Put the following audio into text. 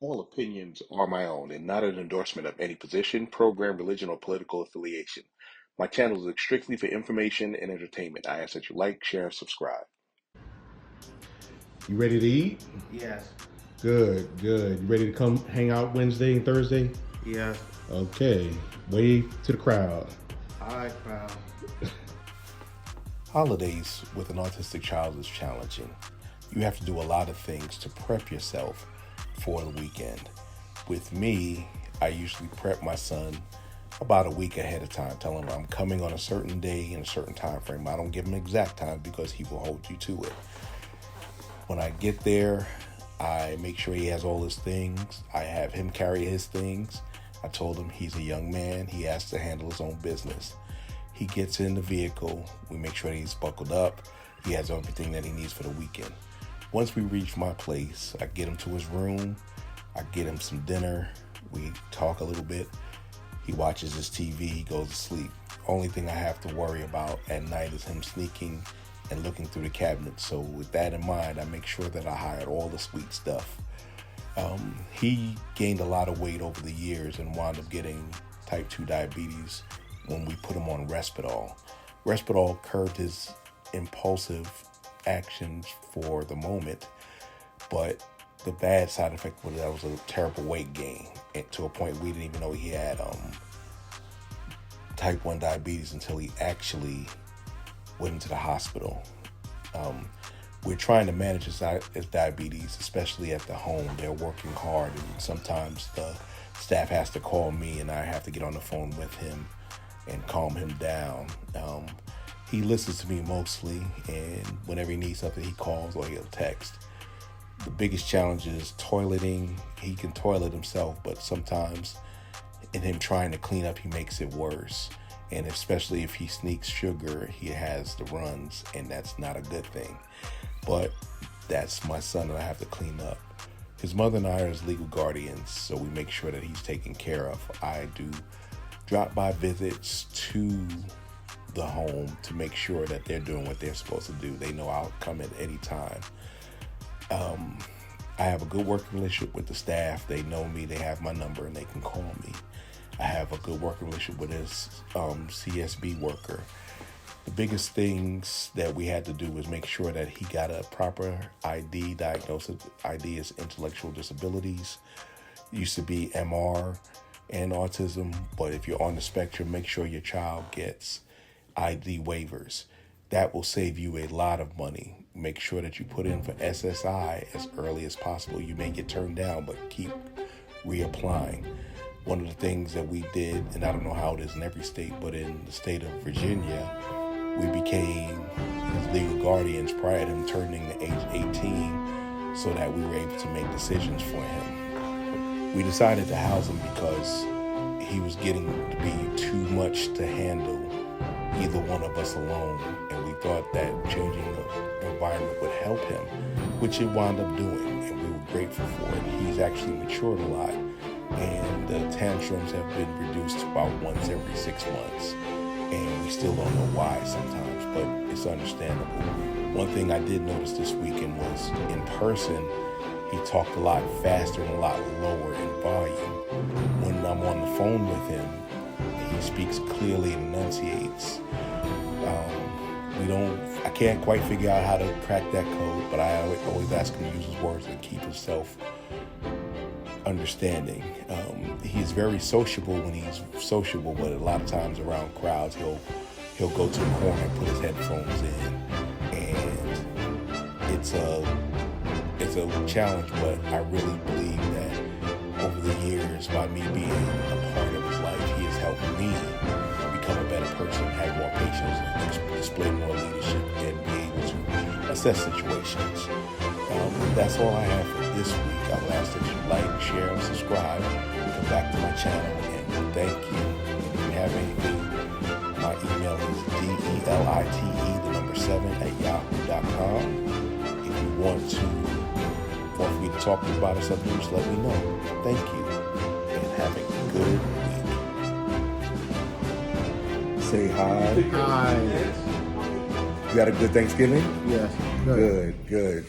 All opinions are my own and not an endorsement of any position, program, religion, or political affiliation. My channel is strictly for information and entertainment. I ask that you like, share, and subscribe. You ready to eat? Yes. Good, good. You ready to come hang out Wednesday and Thursday? Yes. Okay. Wave to the crowd. All right, crowd. Holidays with an autistic child is challenging. You have to do a lot of things to prep yourself for the weekend. With me, I usually prep my son about a week ahead of time, telling him I'm coming on a certain day in a certain time frame. I don't give him exact time because he will hold you to it. When I get there, I make sure he has all his things. I have him carry his things. I told him he's a young man. He has to handle his own business. He gets in the vehicle. We make sure that he's buckled up. He has everything that he needs for the weekend. Once we reach my place, I get him to his room. I get him some dinner. We talk a little bit. He watches his TV. He goes to sleep. Only thing I have to worry about at night is him sneaking and looking through the cabinet. So with that in mind, I make sure that I hide all the sweet stuff. He gained a lot of weight over the years and wound up getting type 2 diabetes when we put him on Risperdal. Risperdal curbed his impulsive actions for the moment, but the bad side effect was that was a terrible weight gain, and to a point we didn't even know he had type 1 diabetes until he actually went into the hospital. We're trying to manage his diabetes, especially at the home. They're working hard, and sometimes the staff has to call me and I have to get on the phone with him and calm him down. He listens to me mostly, and whenever he needs something, he calls or he'll text. The biggest challenge is toileting. He can toilet himself, but sometimes in him trying to clean up, he makes it worse. And especially if he sneaks sugar, he has the runs, and that's not a good thing. But that's my son that I have to clean up. His mother and I are his legal guardians, so we make sure that he's taken care of. I do drop-by visits to the home to make sure that they're doing what they're supposed to do. They know I'll come at any time. I have a good working relationship with the staff. They know me, they have my number, and they can call me. I have a good working relationship with his CSB worker. The biggest things that we had to do was make sure that he got a proper ID. Diagnosis ID is intellectual disabilities. It used to be MR and autism, but if you're on the spectrum, make sure your child gets ID waivers. That will save you a lot of money. Make sure that you put in for SSI as early as possible. You may get turned down, but keep reapplying. One of the things that we did, and I don't know how it is in every state, but in the state of Virginia, we became his legal guardians prior to him turning the age 18 so that we were able to make decisions for him. We decided to house him because he was getting to be too much to handle either one of us alone, and we thought that changing the environment would help him, which it wound up doing, and we were grateful for it. He's actually matured a lot, and the tantrums have been reduced to about once every 6 months, and we still don't know why sometimes, but it's understandable. One thing I did notice this weekend was in person, he talked a lot faster and a lot lower in volume. When I'm on the phone with him, he speaks clearly and enunciates. I can't quite figure out how to crack that code, but I always ask him to use his words and keep himself understanding. He's very sociable when he's sociable, but a lot of times around crowds, he'll go to a corner and put his headphones in, and it's a challenge, but I really believe that over the years, by me being a part of his life, he has helped me become a better person, have more patience, display more leadership, and be able to assess situations. That's all I have for this week. I will ask that you like, share, and subscribe. Come back to my channel, and thank you. If you have anything, my email is delite7@yahoo.com. If you want for me to talk to you about it, something, just let me know. Thank you, and have a good week. Say hi. Hi. You had a good Thanksgiving? Yes. Good, good.